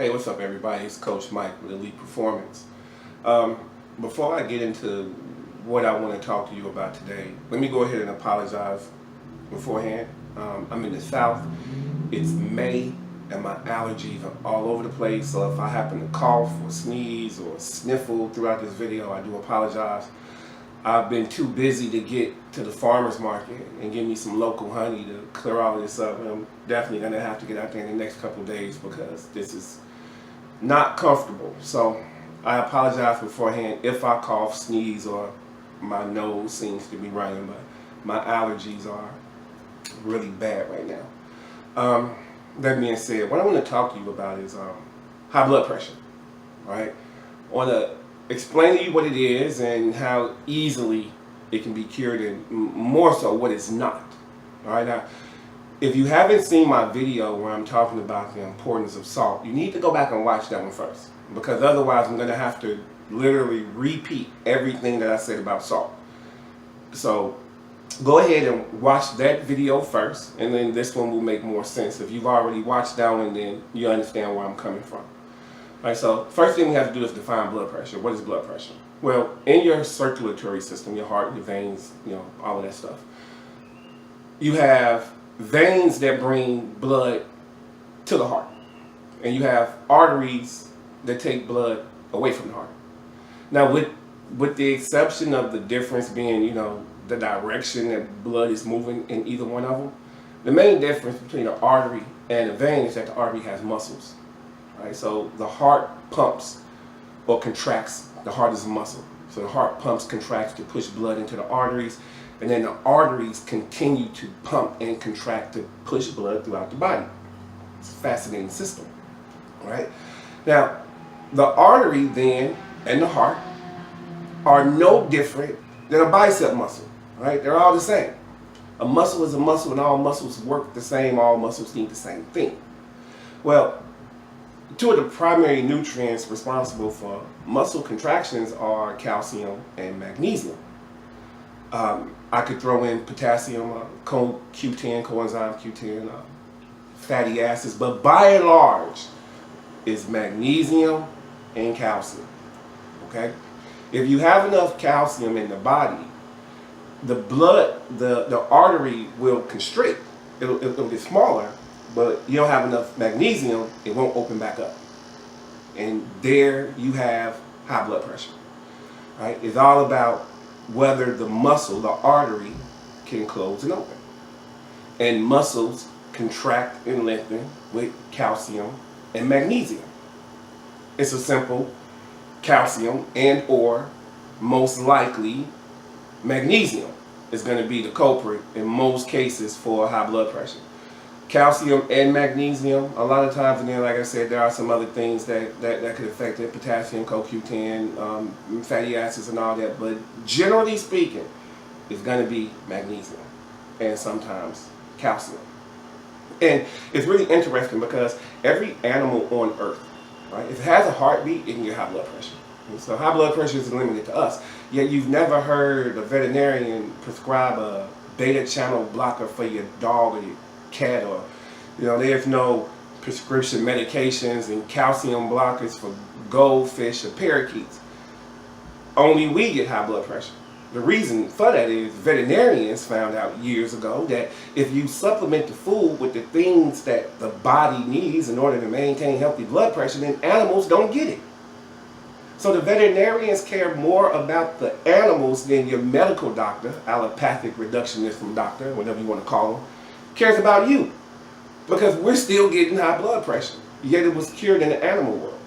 Hey, what's up, everybody? It's Coach Mike with Elite Performance. Um, Before I get into what I want to talk to you about today, let me go ahead and apologize beforehand. I'm in the South. It's May, and my allergies are all over the place. So if I happen to cough or sneeze or sniffle throughout this video, I do apologize. I've been too busy to get to the farmer's market and get me some local honey to clear all of this up. And I'm definitely going to have to get out there in the next couple of days because this is not comfortable. So I apologize beforehand if I cough, sneeze, or my nose seems to be running, but my allergies are really bad right now. That being said, what I want to talk to you about is high blood pressure. Right? I want to explain to you what it is and how easily it can be cured, and more so what it's not. All right, now if you haven't seen my video where I'm talking about the importance of salt, you need to go back and watch that one first, because otherwise I'm going to have to literally repeat everything that I said about salt. So go ahead and watch that video first, and then this one will make more sense. If you've already watched that one, then you understand where I'm coming from. Alright, so first thing we have to do is define blood pressure. What is blood pressure? Well, in your circulatory system, your heart, your veins, all of that stuff, you have veins that bring blood to the heart, and you have arteries that take blood away from the heart. Now, with the exception of the difference being, the direction that blood is moving in either one of them, the main difference between an artery and a vein is that the artery has muscles. Right? So the heart pumps or contracts. The heart is a muscle. So the heart pumps, contracts to push blood into the arteries, and then the arteries continue to pump and contract to push blood throughout the body. It's a fascinating system. Right? Now, the artery then and the heart are no different than a bicep muscle. Right? They're all the same. A muscle is a muscle, and all muscles work the same. All muscles need the same thing. Well, two of the primary nutrients responsible for muscle contractions are calcium and magnesium. I could throw in potassium, CoQ10, coenzyme Q10, fatty acids, but by and large, it's magnesium and calcium. Okay? If you have enough calcium in the body, the blood, the artery will constrict. It'll get smaller, but you don't have enough magnesium, it won't open back up. And there you have high blood pressure. Right? It's all about whether the muscle, the artery, can close and open. And muscles contract and lengthen with calcium and magnesium. It's a simple calcium and or most likely magnesium is going to be the culprit in most cases for high blood pressure. Calcium and magnesium, a lot of times, and then like I said, there are some other things that could affect it, potassium, CoQ10, fatty acids and all that, but generally speaking, it's going to be magnesium and sometimes calcium. And it's really interesting because every animal on earth, right, if it has a heartbeat, it can get high blood pressure. And so high blood pressure is limited to us, yet you've never heard a veterinarian prescribe a beta channel blocker for your dog or your cat, or there's no prescription medications and calcium blockers for goldfish or parakeets. Only we get high blood pressure. The reason for that is veterinarians found out years ago that if you supplement the food with the things that the body needs in order to maintain healthy blood pressure, then animals don't get it. So the veterinarians care more about the animals than your medical doctor, allopathic reductionist doctor, whatever you want to call them, cares about you, because we're still getting high blood pressure, yet it was cured in the animal world.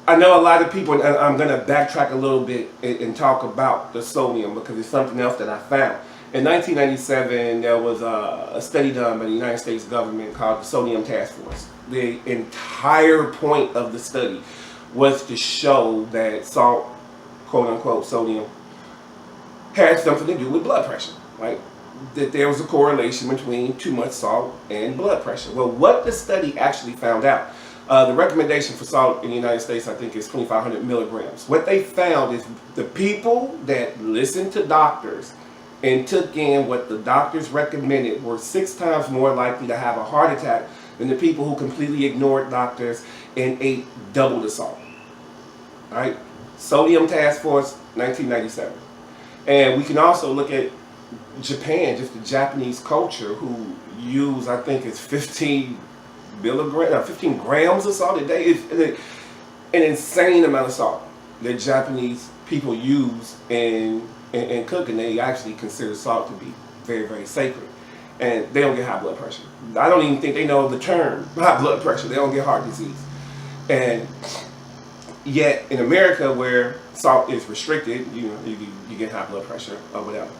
I know a lot of people, and I'm going to backtrack a little bit and talk about the sodium because it's something else that I found. In 1997, there was a study done by the United States government called the Sodium Task Force. The entire point of the study was to show that salt, quote unquote sodium, had something to do with blood pressure, right? That there was a correlation between too much salt and blood pressure. Well, what the study actually found out, the recommendation for salt in the United States, I think, is 2,500 milligrams. What they found is the people that listened to doctors and took in what the doctors recommended were 6 times more likely to have a heart attack than the people who completely ignored doctors and ate double the salt. All right? Sodium Task Force, 1997. And we can also look at Japan, just the Japanese culture, who use, I think it's 15 milligrams, 15 grams of salt a day. It's an insane amount of salt that Japanese people use in cooking. They actually consider salt to be very, very sacred. And they don't get high blood pressure. I don't even think they know the term high blood pressure. They don't get heart disease. And yet in America, where salt is restricted, you get high blood pressure or whatever.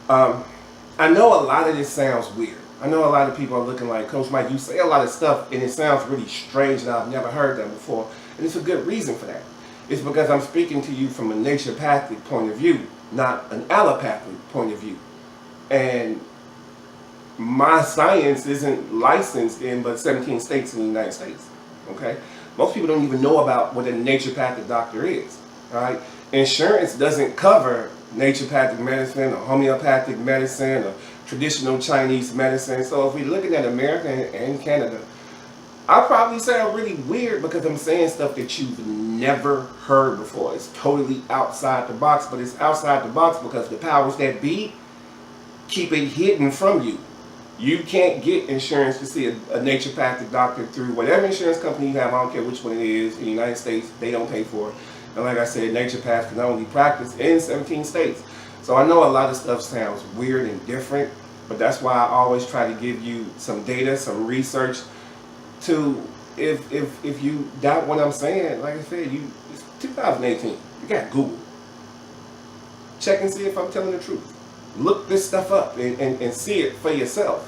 I know a lot of this sounds weird. I know a lot of people are looking like, Coach Mike, you say a lot of stuff and it sounds really strange and I've never heard that before. And it's a good reason for that. It's because I'm speaking to you from a naturopathic point of view, not an allopathic point of view. And my science isn't licensed in but 17 states in the United States. Okay? Most people don't even know about what a naturopathic doctor is. All right? Insurance doesn't cover naturopathic medicine or homeopathic medicine or traditional Chinese medicine. So if we're looking at America and Canada, I probably sound really weird because I'm saying stuff that you've never heard before. It's totally outside the box, but it's outside the box because the powers that be keep it hidden from you. You can't get insurance to see a naturopathic doctor through whatever insurance company you have. I don't care which one it is. In the United States, they don't pay for it. And like I said, naturopaths can only practice in 17 states. So I know a lot of stuff sounds weird and different, but that's why I always try to give you some data, some research to, if you doubt what I'm saying, like I said, it's 2018. You got Google. Check and see if I'm telling the truth. Look this stuff up and see it for yourself.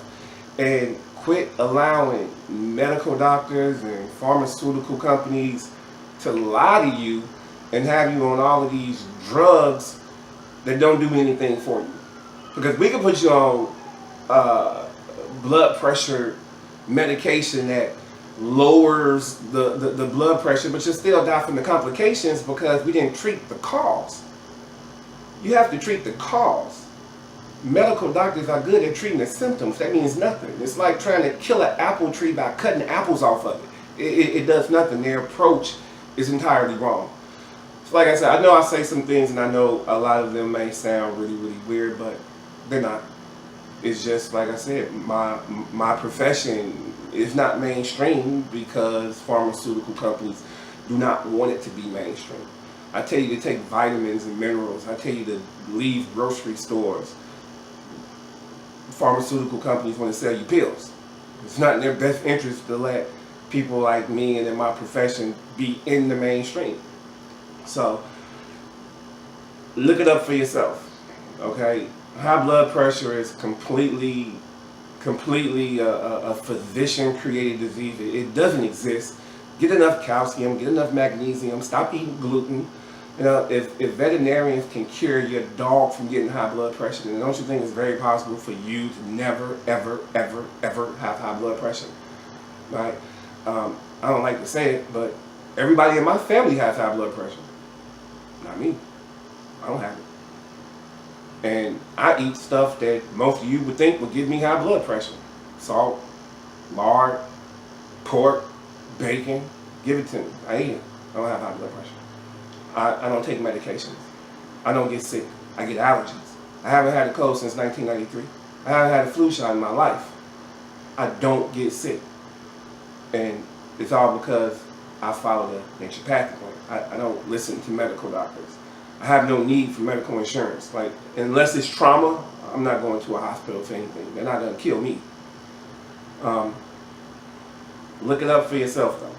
And quit allowing medical doctors and pharmaceutical companies to lie to you and have you on all of these drugs that don't do anything for you. Because we can put you on blood pressure medication that lowers the blood pressure, but you'll still die from the complications because we didn't treat the cause. You have to treat the cause. Medical doctors are good at treating the symptoms. That means nothing. It's like trying to kill an apple tree by cutting apples off of it. It does nothing. Their approach is entirely wrong. So like I said, I know I say some things and I know a lot of them may sound really, really weird, but they're not. It's just, like I said, my profession is not mainstream because pharmaceutical companies do not want it to be mainstream. I tell you to take vitamins and minerals. I tell you to leave grocery stores. Pharmaceutical companies want to sell you pills. It's not in their best interest to let people like me and in my profession be in the mainstream. So look it up for yourself. Okay, high blood pressure is completely a physician-created disease. It doesn't exist. Get enough calcium. Get enough magnesium. Stop eating gluten. You know, if veterinarians can cure your dog from getting high blood pressure, then don't you think it's very possible for you to never, ever, ever, ever have high blood pressure? Right? I don't like to say it, but everybody in my family has high blood pressure. Not me. I don't have it. And I eat stuff that most of you would think would give me high blood pressure. Salt, lard, pork, bacon. Give it to me. I eat it. I don't have high blood pressure. I don't take medications. I don't get sick. I get allergies. I haven't had a cold since 1993. I haven't had a flu shot in my life. I don't get sick. And it's all because I follow the naturopathic way. I don't listen to medical doctors. I have no need for medical insurance. Like, unless it's trauma, I'm not going to a hospital for anything. They're not going to kill me. Look it up for yourself, though.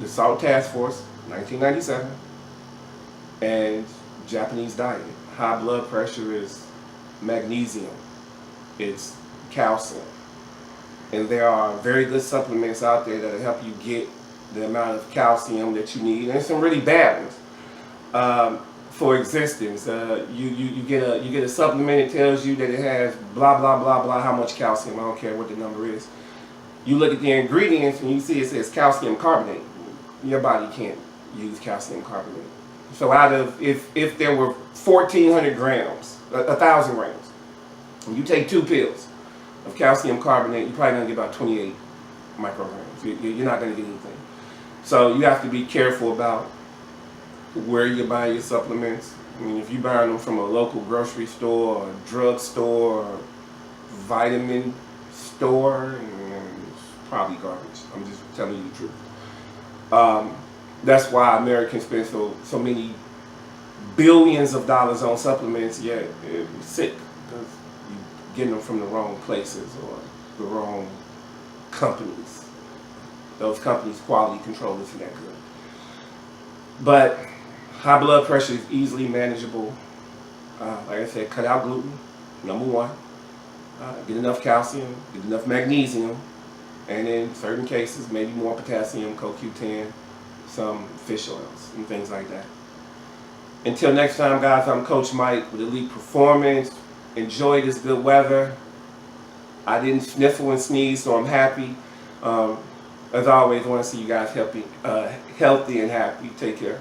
The Salt Task Force, 1997. And Japanese diet. High blood pressure is magnesium. It's calcium. And there are very good supplements out there that will help you get the amount of calcium that you need. And some really bad ones. For existence, you get a supplement that tells you that it has blah blah blah blah how much calcium. I don't care what the number is. You look at the ingredients and you see it says calcium carbonate. Your body can't use calcium carbonate. So out of, if there were 1,400 grams, 1,000 grams, and you take 2 pills of calcium carbonate, you're probably going to get about 28 micrograms. You're not going to get anything. So you have to be careful about where you buy your supplements. I mean, if you're buying them from a local grocery store, or drug store, or vitamin store, it's probably garbage. I'm just telling you the truth. That's why Americans spend so many billions of dollars on supplements, yet they're sick because you're getting them from the wrong places or the wrong companies. Those companies' quality control isn't that good. But high blood pressure is easily manageable. Like I said, cut out gluten, number one. Get enough calcium, get enough magnesium, and in certain cases, maybe more potassium, CoQ10, some fish oils, and things like that. Until next time, guys, I'm Coach Mike with Elite Performance. Enjoy this good weather. I didn't sniffle and sneeze, so I'm happy. As always, I want to see you guys healthy and happy. Take care.